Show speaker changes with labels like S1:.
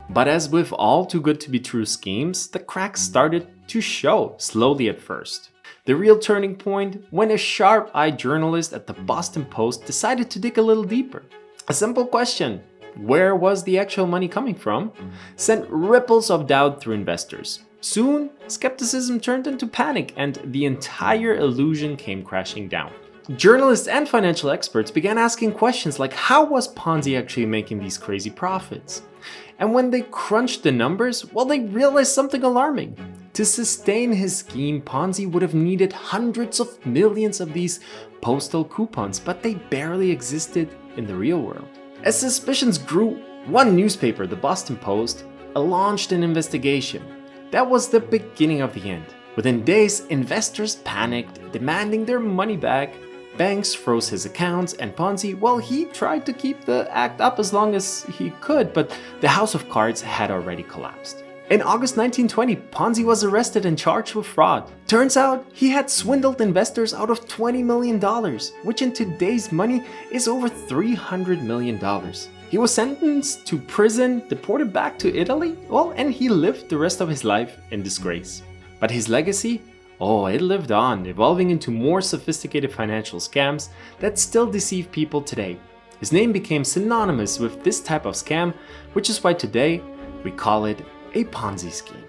S1: But as with all too good to be true schemes, the cracks started to show, slowly at first. The real turning point when a sharp-eyed journalist at the Boston Post decided to dig a little deeper. A simple question, where was the actual money coming from, sent ripples of doubt through investors. Soon, skepticism turned into panic and the entire illusion came crashing down. Journalists and financial experts began asking questions like how was Ponzi actually making these crazy profits? And when they crunched the numbers, well, they realized something alarming. To sustain his scheme, Ponzi would have needed hundreds of millions of these postal coupons, but they barely existed in the real world. As suspicions grew, one newspaper, the Boston Post, launched an investigation. That was the beginning of the end. Within days, investors panicked, demanding their money back. Banks froze his accounts, and Ponzi, well, he tried to keep the act up as long as he could, but the house of cards had already collapsed. In August 1920, Ponzi was arrested and charged with fraud. Turns out, he had swindled investors out of $20 million, which in today's money is over $300 million. He was sentenced to prison, deported back to Italy, well, and he lived the rest of his life in disgrace. But his legacy? Oh, it lived on, evolving into more sophisticated financial scams that still deceive people today. His name became synonymous with this type of scam, which is why today we call it a Ponzi scheme.